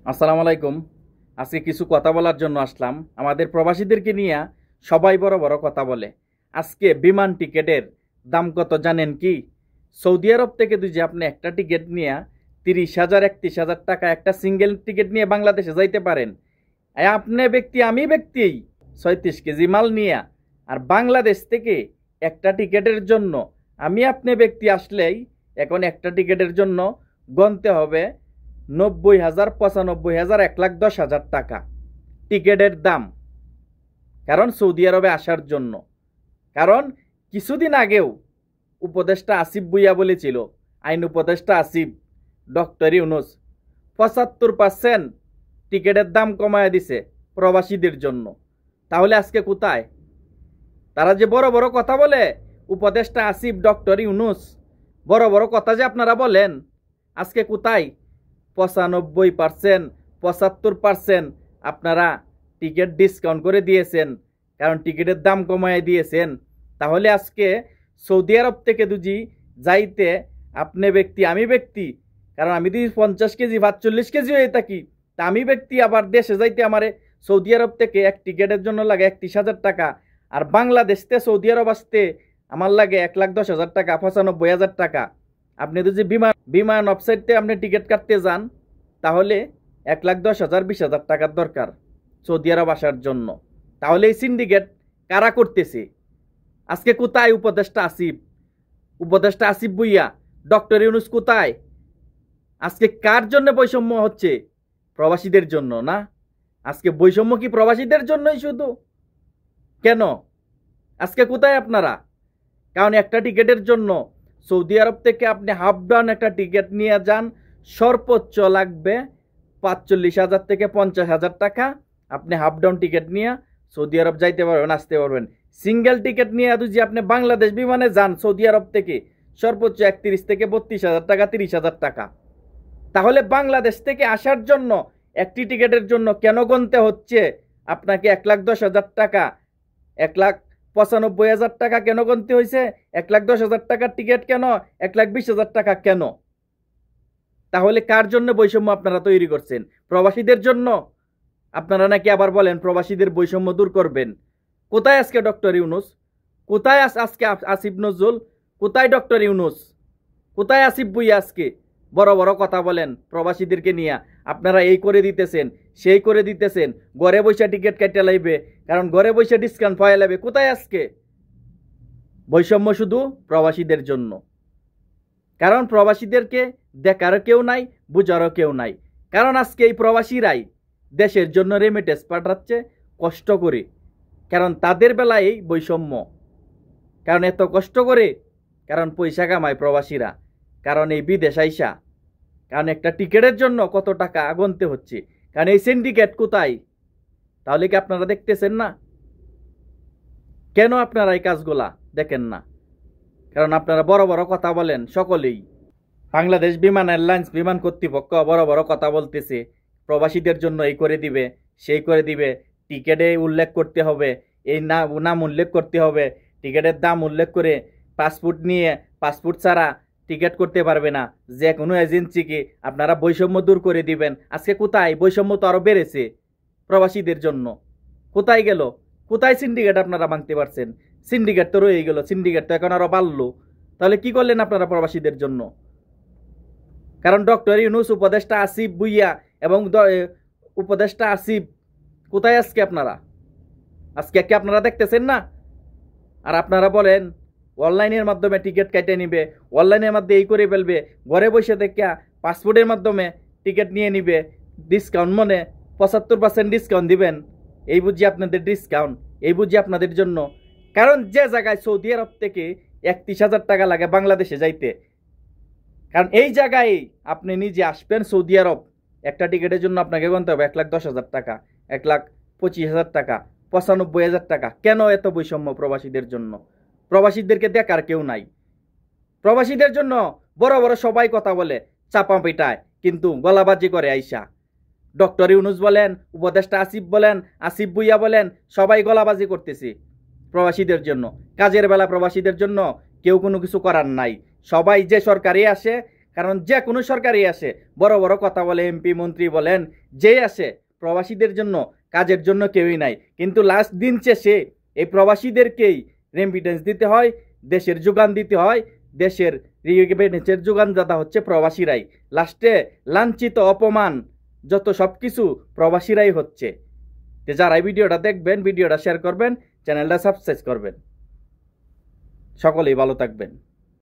আসসালামু আলাইকুম। আজকে কিছু কথা বলার জন্য আসলাম। আমাদের প্রবাসীদেরকে নিয়ে সবাই বড় বড় কথা বলে। আজকে বিমান টিকেটের দাম কত জানেন কি? সৌদি আরব থেকে যে আপনি একটা টিকিট নিয়ে 30,000 31,000 টাকা একটা সিঙ্গেল টিকিট নিয়ে বাংলাদেশে যাইতে পারেন। আপনি ব্যক্তি আমি ব্যক্তি 36 কেজি মাল নিয়ে আর বাংলাদেশ থেকে একটা টিকিটের জন্য আপনি ব্যক্তি আসলেই এখন একটা টিকিটের জন্য গণতে হবে 90,000 95,000 1,10,000 টাকা টিকিটের দাম। কারণ সৌদি আরবে আসার জন্য। কারণ কিছুদিন আগেও উপদেষ্টা আসিফ ভুইয়া বলেছিল, আইন উপদেষ্টা আসিফ ডক্টর ইউনুস 75% টিকিটের দাম কমায় দিছে প্রবাসীদের জন্য। তাহলে আজকে কোথায়? তারা যে বড় বড় কথা বলে, উপদেষ্টা আসিফ ডক্টর ইউনুস বড় বড় কথা যে আপনারা বলেন, আজকে কোথায়? 95% 75% আপনারা টিকিট ডিসকাউন্ট করে দিয়েছেন, কারণ টিকিটের দাম কমায় দিয়েছেন। তাহলে আজকে সৌদি আরব থেকে দুজি যাইতে আপনি ব্যক্তি আমি ব্যক্তি, কারণ আমি যদি 50 কেজি 45 কেজি হয়ে থাকি, তা আমি ব্যক্তি আবার দেশে যাইতে আমারে সৌদি আরব থেকে এক টিকিটের জন্য লাগে 31,000 টাকা, আর বাংলাদেশ থেকে সৌদি আরব আসতে আমার লাগে 1,10,000 টাকা 95,000 টাকা। আপনি যদি বিমান ওয়েবসাইটে আপনি টিকিট কাটতে যান, তাহলে 1,10,000 20,000 টাকার দরকার সৌদি আরব আসার জন্য। তাহলে এই সিন্ডিকেট কারা করতেছে? আজকে কোথায় উপদেষ্টা আসিফ? উপদেষ্টা আসিফ ভুইয়া ডক্টর ইউনুস কোথায়? আজকে কার জন্য বৈষম্য হচ্ছে? প্রবাসীদের জন্য না? আজকে বৈষম্য কি প্রবাসীদের জন্যই শুধু? কেন আজকে কোথায় আপনারা? কারণ একটা টিকিটের জন্য সৌদি আরব থেকে আপনি হাফ ডাউন একটা টিকিট নিয়ে যান, সর্বোচ্চ লাগবে 45,000 থেকে 50,000 টাকা। আপনি হাফ ডাউন টিকিট নিয়ে সৌদি আরব যাইতে পারবেন, আসতে পারবেন। সিঙ্গেল টিকিট নিয়ে যদি আপনি বাংলাদেশ বিমানে যান সৌদি আরব থেকে, সর্বোচ্চ 31 থেকে 32,000 টাকা 30,000 টাকা। তাহলে বাংলাদেশ থেকে আসার জন্য একটি টিকিটের জন্য কেন গুনতে হচ্ছে আপনাকে 1,10,000 টাকা? 1,95,000 টাকা কেন গুনতে হয়েছে? 1,10,000 টাকার টিকিট কেন? 1,20,000 টাকা কেন? তাহলে কার জন্য বৈষম্য আপনারা তৈরি করছেন? প্রবাসীদের জন্য? আপনারা নাকি আবার বলেন প্রবাসীদের বৈষম্য দূর করবেন। কোথায় আজকে ডক্টর ইউনুস? কোথায় আজকে আসিফ নজরুল? কোথায় ডক্টর ইউনুস? কোথায় আসিফ ভুইয়া? আজকে বড় বড় কথা বলেন প্রবাসীদেরকে নিয়ে, আপনারা এই করে দিতেছেন সেই করে দিতেছেন, ঘরে বসে টিকিট কাটতে লাইবে, কারণ ঘরে বসে ডিসকাউন্ট পাওয়া লাগবে। কোথায় আজকে বৈষম্য? শুধু প্রবাসীদের জন্য। কারণ প্রবাসীদেরকে দেখারও কেউ নাই, বুঝারও কেউ নাই। কারণ আজকে এই প্রবাসীরাই দেশের জন্য রেমিটেন্স পাঠাচ্ছে কষ্ট করে, কারণ তাদের বেলায় এই বৈষম্য। কারণ এত কষ্ট করে, কারণ পয়সা কামায় প্রবাসীরা, কারণ এই বিদেশ আইসা, কারণ একটা টিকিটের জন্য কত টাকা গুনতে হচ্ছে। কারণ এই সিন্ডিকেট কোথায়? তাহলে কি আপনারা দেখতেছেন না? কেন আপনারা এই কাজগুলা দেখেন না? কারণ আপনারা বড় বড় কথা বলেন সকলেই। বাংলাদেশ বিমান এয়ারলাইন্স বিমান কর্তৃপক্ষ বড় বড় কথা বলতেছে, প্রবাসীদের জন্য এই করে দিবে সেই করে দিবে, টিকিটে উল্লেখ করতে হবে, এই নাম উল্লেখ করতে হবে, টিকিটের দাম উল্লেখ করে পাসপোর্ট নিয়ে পাসপোর্ট ছাড়া টিকিট করতে পারবে না। যে কোনো এজেন্সিকে আপনারা বৈষম্য দূর করে দিবেন। আজকে কোথায়? বৈষম্য তো আরো বেড়েছে প্রবাসীদের জন্য। কোথায় গেল? কোথায় সিন্ডিকেট আপনারা ভাঙতে পারছেন? সিন্ডিকেট তো রয়ে গেল, সিন্ডিকেট তো এখন আরো বাড়লো। তাহলে কি করলেন আপনারা প্রবাসীদের জন্য? কারণ ডক্টর ইউনুস, উপদেষ্টা আসিফ ভুইয়া এবং উপদেষ্টা আসিফ কোথায় আজকে আপনারা? আজকে কি আপনারা দেখতেছেন না? আর আপনারা বলেন অনলাইনের মাধ্যমে টিকিট কেটে নিবে, অনলাইনের মাধ্যমে এই করে ফেলবে, ঘরে বসে থেকে পাসপোর্টের মাধ্যমে টিকিট নিয়ে নিবে, ডিসকাউন্ট মনে 75% ডিসকাউন্ট দিবেন। এই বুঝি আপনাদের ডিসকাউন্ট, এই বুঝি আপনাদের জন্য। কারণ যে জায়গায় সৌদি আরব থেকে 31,000 টাকা লাগে বাংলাদেশে যাইতে, কারণ এই জায়গায় আপনি নিজে আসবেন সৌদি আরব, একটা টিকিটের জন্য আপনাকে গুনতে হবে 1,10,000 টাকা, 1,25,000 টাকা, 95,000 টাকা। কেন এত বৈষম্য প্রবাসীদের জন্য? প্রবাসীদেরকে দেখার কেউ নাই। প্রবাসীদের জন্য বড় বড় সবাই কথা বলে, চাপা পিটায়, কিন্তু গলাবাজি করে আইসা। ডক্টর ইউনুস বলেন, উপদেষ্টা আসিফ বলেন, আসিফ ভুইয়া বলেন, সবাই গলাবাজি করতেছে প্রবাসীদের জন্য। কাজের বেলা প্রবাসীদের জন্য কেউ কোনো কিছু করার নাই। সবাই যে সরকারি আসে কারণ যে কোনো সরকারই আসে বড় বড় কথা বলে, এমপি মন্ত্রী বলেন, যে আসে প্রবাসীদের জন্য কাজের জন্য কেউই নাই। কিন্তু লাস্ট দিন শেষে এই প্রবাসীদেরকেই রেমিটেন্স দিতে হয়, দেশের যোগান দিতে হয়, দেশের রেমিটেন্সের যোগানদাতা হচ্ছে প্রবাসীরাই। লাস্টে লাঞ্ছিত, অপমান, যত সব কিছু প্রবাসীরাই হচ্ছে। তো যারা এই ভিডিওটা দেখবেন, ভিডিওটা শেয়ার করবেন, চ্যানেলটা সাবস্ক্রাইব করবেন। সকলেই ভালো থাকবেন।